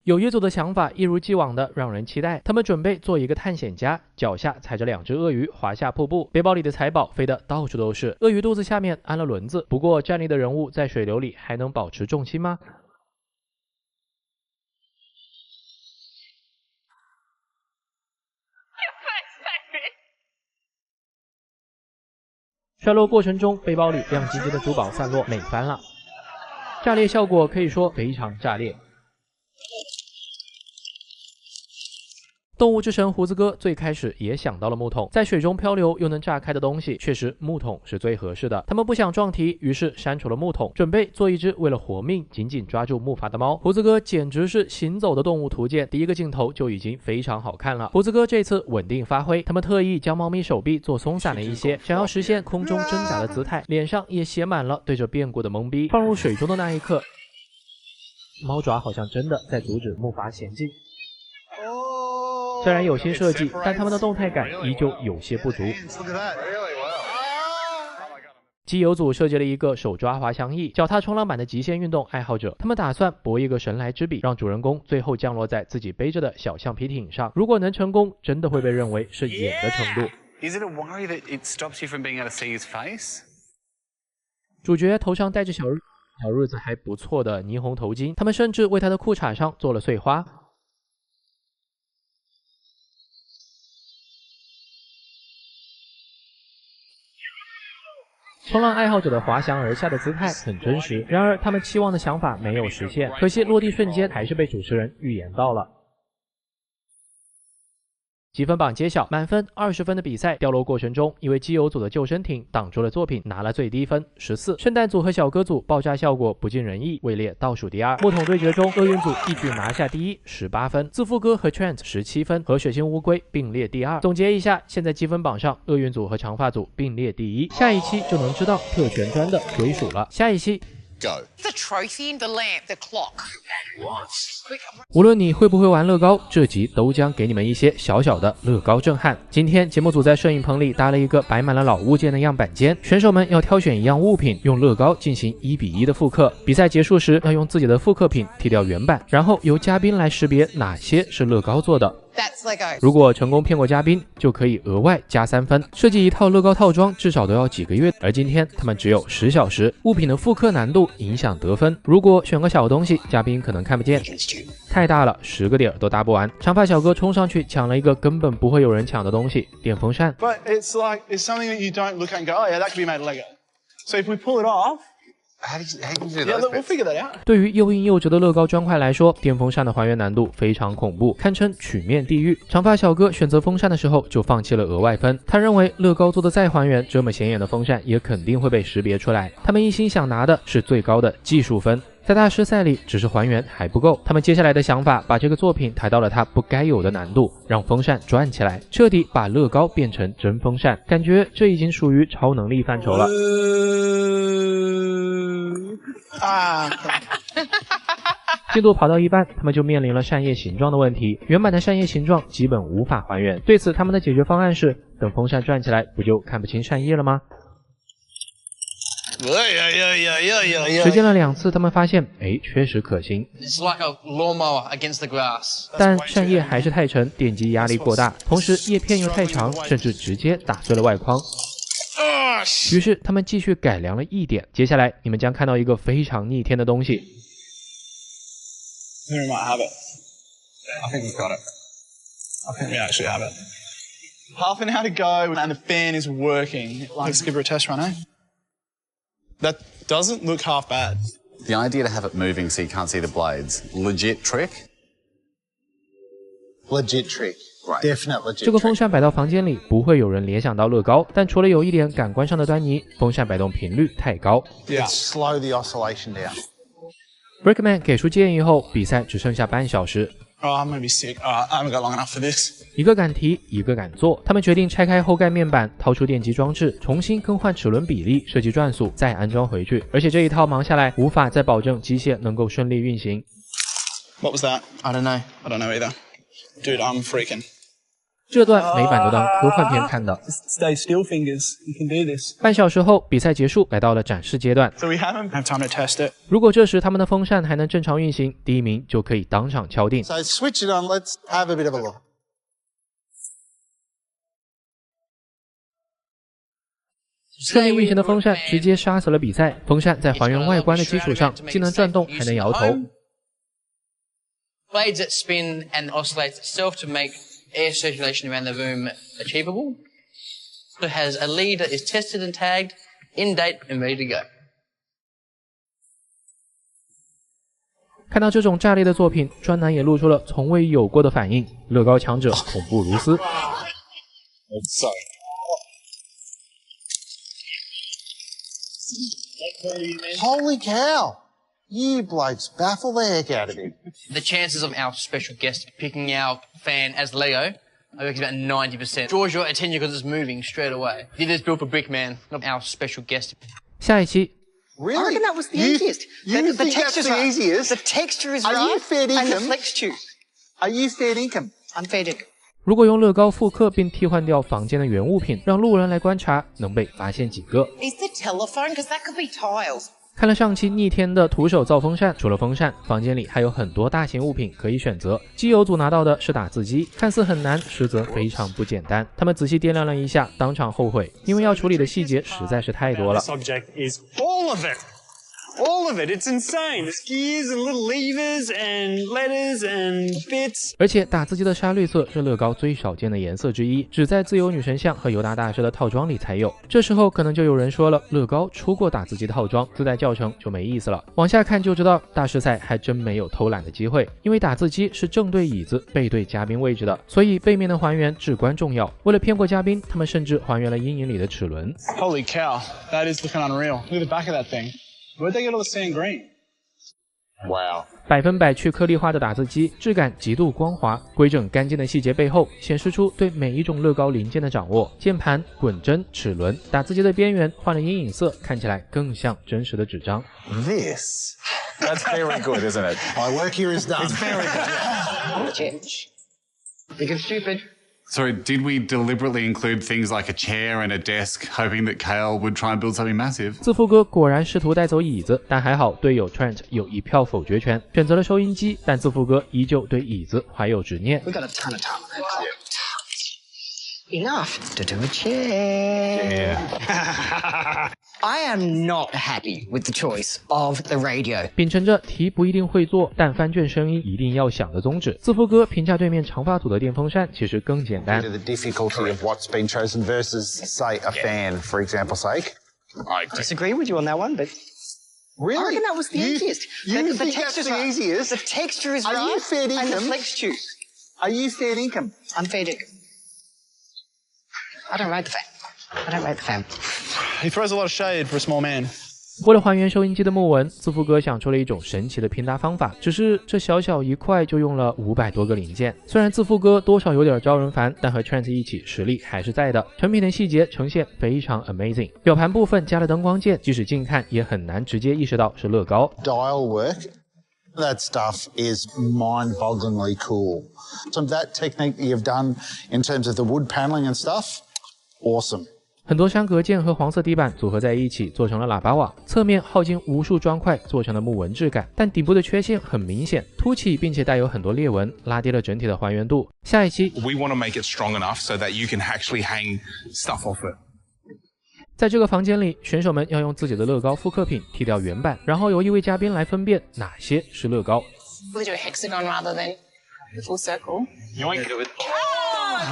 友谊组的想法一如既往的让人期待，他们准备做一个探险家，脚下踩着2只鳄鱼滑下瀑布，背包里的财宝飞得到处都是，鳄鱼肚子下面安了轮子。不过站立的人物在水流里还能保持重心吗？摔落过程中，背包里亮晶晶的珠宝散落，美翻了。炸裂效果可以说非常炸裂。动物之神胡子哥最开始也想到了木桶，在水中漂流又能炸开的东西，确实木桶是最合适的。他们不想撞题，于是删除了木桶，准备做一只为了活命紧紧抓住木筏的猫。胡子哥简直是行走的动物图鉴，第一个镜头就已经非常好看了。胡子哥这次稳定发挥，他们特意将猫咪手臂做松散了一些，想要实现空中挣扎的姿态，脸上也写满了对着变故的懵逼。放入水中的那一刻，猫爪好像真的在阻止木筏前进。虽然有新设计，但他们的动态感依旧有些不足。基友组设计了一个手抓滑翔翼，脚踏冲浪板的极限运动爱好者，他们打算博一个神来之笔，让主人公最后降落在自己背着的小橡皮艇上。如果能成功，真的会被认为是演的程度。主角头上戴着小日子还不错的霓虹头巾，他们甚至为他的裤衩上做了碎花。冲浪爱好者的滑翔而下的姿态很真实，然而他们期望的想法没有实现，可惜落地瞬间还是被主持人预言到了。积分榜揭晓，满分20分的比赛掉落过程中，因为基友组的救生艇挡住了作品，拿了最低分14。圣诞组和小哥组爆炸效果不尽人意，位列倒数第2。木桶对决中，厄运组一举拿下第1，18分；自负哥和 Trent 17分，和水星乌龟并列第2。总结一下，现在积分榜上，厄运组和长发组并列第1。下一期就能知道特权专的归属了。下一期。Go. The trophy, the lamp, the clock. 无论你会不会玩乐高，这集都将给你们一些小小的乐高震撼。今天节目组在摄影棚里搭了一个摆满了老物件的样板间，选手们要挑选一样物品，用乐高进行1:1的复刻。比赛结束时，要用自己的复刻品踢掉原版，然后由嘉宾来识别哪些是乐高做的。That's Lego. 如果成功骗过嘉宾，就可以额外加3分。设计一套乐高套装至少都要几个月，而今天他们只有10小时。物品的复刻难度影响得分，如果选个小东西，嘉宾可能看不见，太大了10个点都搭不完。长发小哥冲上去抢了一个根本不会有人抢的东西——电风扇。 But it's something that you don't look at and go, oh yeah, that could be made of Lego. So if we pull it off, How do you do yeah, those look, we'll bits? figure that out. 对于又硬又直的乐高砖块来说，电风扇的还原难度非常恐怖，堪称曲面地狱。长发小哥选择风扇的时候就放弃了额外分，他认为乐高做的再还原，这么显眼的风扇也肯定会被识别出来。他们一心想拿的是最高的技术分。在大师赛里，只是还原还不够，他们接下来的想法把这个作品抬到了它不该有的难度，让风扇转起来，彻底把乐高变成真风扇，感觉这已经属于超能力范畴了。进度跑到一半，他们就面临了扇叶形状的问题，原版的扇叶形状基本无法还原。对此，他们的解决方案是等风扇转起来，不就看不清扇叶了吗？实践了2次，他们发现，确实可行。 It's like a lawnmower against the grass. 但扇叶还是太沉，电机压力过大，同时叶片又太长，甚至直接打碎了外框。于是他们继续改良了一点，接下来你们将看到一个非常逆天的东西。 I think we might have it. I think we've got it. I think we actually have it. Half an hour to go, and the fan is working. Let's give her a test run, eh? That doesn't look half bad. The idea to have it moving so you can't see the blades, legit trick? Legit trick. Right. Definite legit 这个 trick. 风扇摆到房间里，不会有人联想到乐高，但除了有一点感官上的端倪，风扇摆动频率太高。 Yeah. Slow the oscillation down. Brickman 给出建议后，比赛只剩下半小时。 Oh, I'm gonna be sick. I haven't got long enough for this. 一个敢提，一个敢做。他们决定拆开后盖面板，掏出电机装置，重新更换齿轮比例，设计转速，再安装回去。而且这一套忙下来，无法再保证机械能够顺利运行。 What was that? I don't know. I don't know either. Dude, I'm freaking. 这段每版都当科幻片看的。 Stay still, fingers. You can do this. 半小时后，比赛结束，来到了展示阶段。 So we haven't had time to test it. 如果这时他们的风扇还能正常运行，第一名就可以当场敲定。 So switch it on. Let's have a bit of a look. 侧面运行的风扇直接杀死了比赛。风扇在还原外观的基础上，既能转动，还能摇头。 Blades that spin and oscillate itself to make air circulation around the room achievable. It has a lead that is tested and tagged, in date and ready to go. 看到这种炸裂的作品，专男也露出了从未有过的反应。乐高强者恐怖如斯。 Holy cow! You blokes baffle the heck out of me. The chances of our special guest picking our fan as Leo, I reckon about 90%. Draws your attention because it's moving straight away. It is built for Brickman, not our special guest. 下一期 Really? I reckon that was the You- easiest. You the think that's texture's the right. easiest? The texture is Are right. you fair and the dinkum? flex tube. Are you fair dinkum? I'm fair dinkum. 如果用乐高复刻并替换掉房间的原物品，让路人来观察，能被发现几个？ Is the telephone? Because that could be tiles. 看了上期逆天的徒手造风扇，除了风扇，房间里还有很多大型物品可以选择。基友组拿到的是打字机，看似很难，实则非常不简单。他们仔细掂量了一下，当场后悔，因为要处理的细节实在是太多了。 This object is all of it. All of it. It's insane. There's gears and little levers and letters and bits. 而且打字机的沙绿色是乐高最少见的颜色之一，只在自由女神像和犹大大师的套装里才有。这时候可能就有人说了，乐高出过打字机的套装，自带教程就没意思了。往下看就知道，大师赛还真没有偷懒的机会，因为打字机是正对椅子、背对嘉宾位置的，所以背面的还原至关重要。为了骗过嘉宾，他们甚至还原了阴影里的齿轮。 Holy cow, that is looking unreal. Look at the back of that thing. Where'd they get all the sand green? Wow. 100%去颗粒化的打字机，质感极度光滑，规整干净的细节背后，显示出对每一种乐高零件的掌握。键盘、滚针、齿轮，打字机的边缘换了阴影色，看起来更像真实的纸张。 This. That's very good, isn't it? My work here is done. Big and stupid. So, did we deliberately include things like a chair and a desk, hoping that Kale would try and build something massive? 自负哥果然试图带走椅子，但还好队友 Trent 有1票否決權，選擇了收音機，但自負哥依舊對椅子懷有執念。 We've got a ton of time. Enough to do a chair. I am not happy with the choice of the radio. 秉承着题不一定会做，但翻卷声音一定要响的宗旨，自负哥评价对面长发组的电风扇其实更简单。 To the difficulty of what's been chosen versus, say, a fan, for example's sake. I agree. Disagree with you on that one, but Really? I reckon that was the easiest. You the think that's texture's the right. easiest? The texture is Are right. you fair and the dinkum? flex tube. Are you fair dinkum? I'm fair dinkum. I don't rate the fan. I don't rate the fan. He throws a lot of shade for a small man. 为了还原收音机的木纹，自负哥想出了一种神奇的拼搭方法，只是这小小一块就用了500多个零件。虽然自负哥多少有点招人烦，但和 Trent 一起实力还是在的。成品的细节呈现非常 amazing， 表盘部分加了灯光键，即使近看也很难直接意识到是乐高。 Dial work. That stuff is mind-bogglingly cool. Some of that technique that you've done in terms of the wood paneling and stuff, awesome. 很多山格件和黄色底板组合在一起做成了喇叭网，侧面耗尽无数砖块做成了木纹质感，但底部的缺陷很明显，凸起并且带有很多裂纹，拉低了整体的还原度。下一期 We want to make it strong enough so that you can actually hang stuff off it. 在这个房间里，选手们要用自己的乐高复刻品剃掉原版，然后由一位嘉宾来分辨哪些是乐高。 We'll do a hexagon rather than a full circle.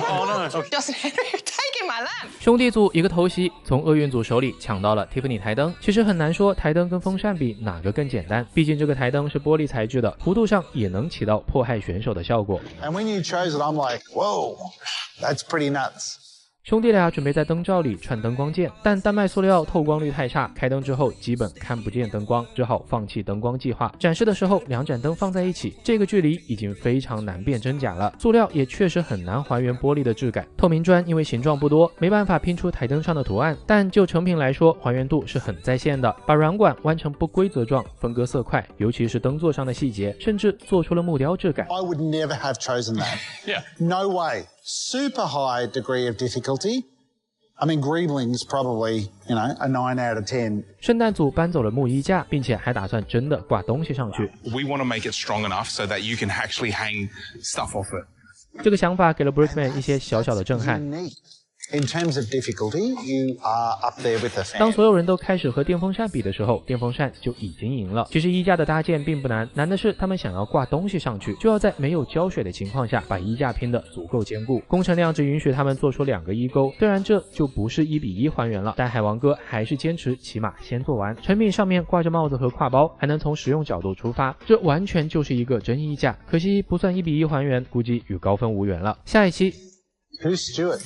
Oh no. Justin Henry, you're taking my land. 兄弟组一个偷袭，从厄运组手里抢到了 Tiffany 台灯。其实很难说台灯跟风扇比哪个更简单，毕竟这个台灯是玻璃材质的，弧度上也能起到迫害选手的效果。 And when you chose it, I'm like, whoa, that's pretty nuts. 兄弟俩准备在灯罩里串灯光键，但丹麦塑料透光率太差，开灯之后基本看不见灯光，只好放弃灯光计划。展示的时候，两盏灯放在一起，这个距离已经非常难辨真假了。塑料也确实很难还原玻璃的质感。透明砖因为形状不多，没办法拼出台灯上的图案，但就成品来说，还原度是很在线的。把软管弯成不规则状，分割色块，尤其是灯座上的细节，甚至做出了木雕质感。 I would never have chosen that. Yeah. No way. super high degree of difficulty. I mean, Griebling's probably, a 9 out of 10. 圣诞组搬走了木衣架，并且还打算真的挂东西上去。We want to make it strong enough so that you can actually hang stuff off it. 这个想法给了 Brickman 一些小小的震撼。In terms of difficulty, you are up there with the fan. 当所有人都开始和电风扇比的时候，电风扇就已经赢了。其实衣架的搭建并不难，难的是他们想要挂东西上去，就要在没有浇水的情况下把衣架拼得足够坚固。工程量只允许他们做出2个衣钩，虽然这就不是1:1还原了，但海王哥还是坚持起码先做完。成品上面挂着帽子和挎包，还能从实用角度出发，这完全就是一个真衣架。可惜不算1:1还原，估计与高分无缘了。下一期 Who's Stuart?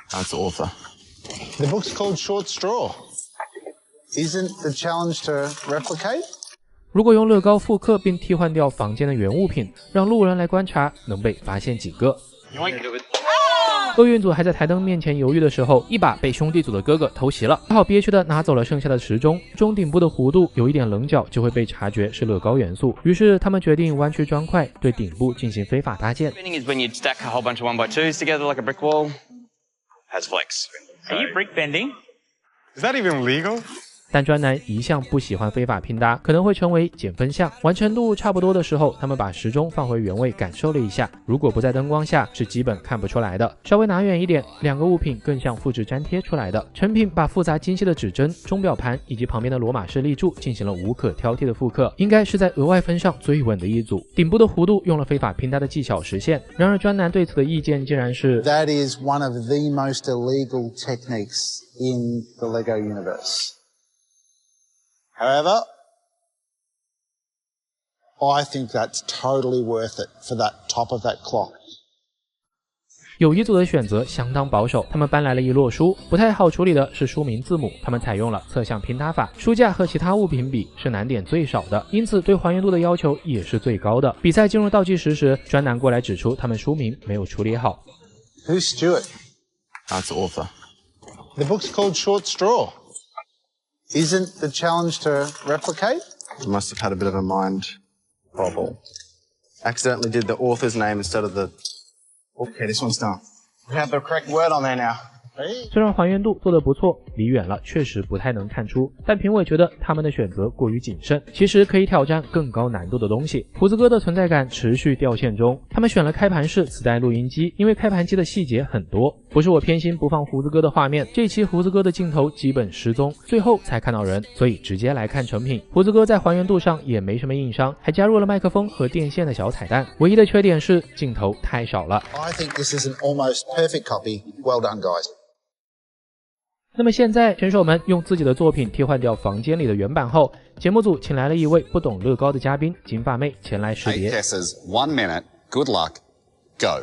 That's the author. The book's called Short Straw. Isn't the challenge to replicate? 如果用乐高复刻并替换掉房间的原物品，让路人来观察，能被发现几个？厄运组还在台灯面前犹豫的时候，一把被兄弟组的哥哥偷袭了，只好憋屈的拿走了剩下的时钟。钟顶部的弧度有一点棱角，就会被察觉是乐高元素。于是他们决定弯曲砖块，对顶部进行非法搭建。 Spinning is when you stack a whole bunch of 1x2s together like a brick wall. Has flex. Are you brick bending? Is that even legal? 但专男一向不喜欢非法拼搭，可能会成为减分项。完成度差不多的时候，他们把时钟放回原位感受了一下，如果不在灯光下，是基本看不出来的。稍微拿远一点，2个物品更像复制粘贴出来的。成品把复杂精细的指针、钟表盘以及旁边的罗马式立柱进行了无可挑剔的复刻，应该是在额外分上最稳的一组。顶部的弧度用了非法拼搭的技巧实现，然而专男对此的意见竟然是 That is one of the most illegal techniques in the LEGO universe. However, I think that's totally worth it for that top of that clock. 有一组的选择相当保守，他们搬来了一摞书，不太好处理的是书名字母，他们采用了侧向拼搭法。书架和其他物品比是难点最少的，因此对还原度的要求也是最高的。比赛进入倒计时时，专男过来指出他们书名没有处理好。Who's Stuart? That's the author. The book's called Short Straw. Isn't the challenge to replicate? You must have had a bit of a mind bobble. Accidentally did the author's name instead of the... Okay, this one's done. We have the correct word on there now. 虽然还原度做得不错，离远了确实不太能看出，但评委觉得他们的选择过于谨慎，其实可以挑战更高难度的东西。胡子哥的存在感持续掉线中，他们选了开盘式磁带录音机，因为开盘机的细节很多。不是我偏心不放胡子哥的画面，这期胡子哥的镜头基本失踪，最后才看到人，所以直接来看成品。胡子哥在还原度上也没什么硬伤，还加入了麦克风和电线的小彩蛋，唯一的缺点是镜头太少了。 I think this is an almost perfect copy. Well done, guys. 那么现在选手们用自己的作品替换掉房间里的原版后，节目组请来了一位不懂乐高的嘉宾金发妹前来识别。 8 guesses, 1 minute. Good luck. Go.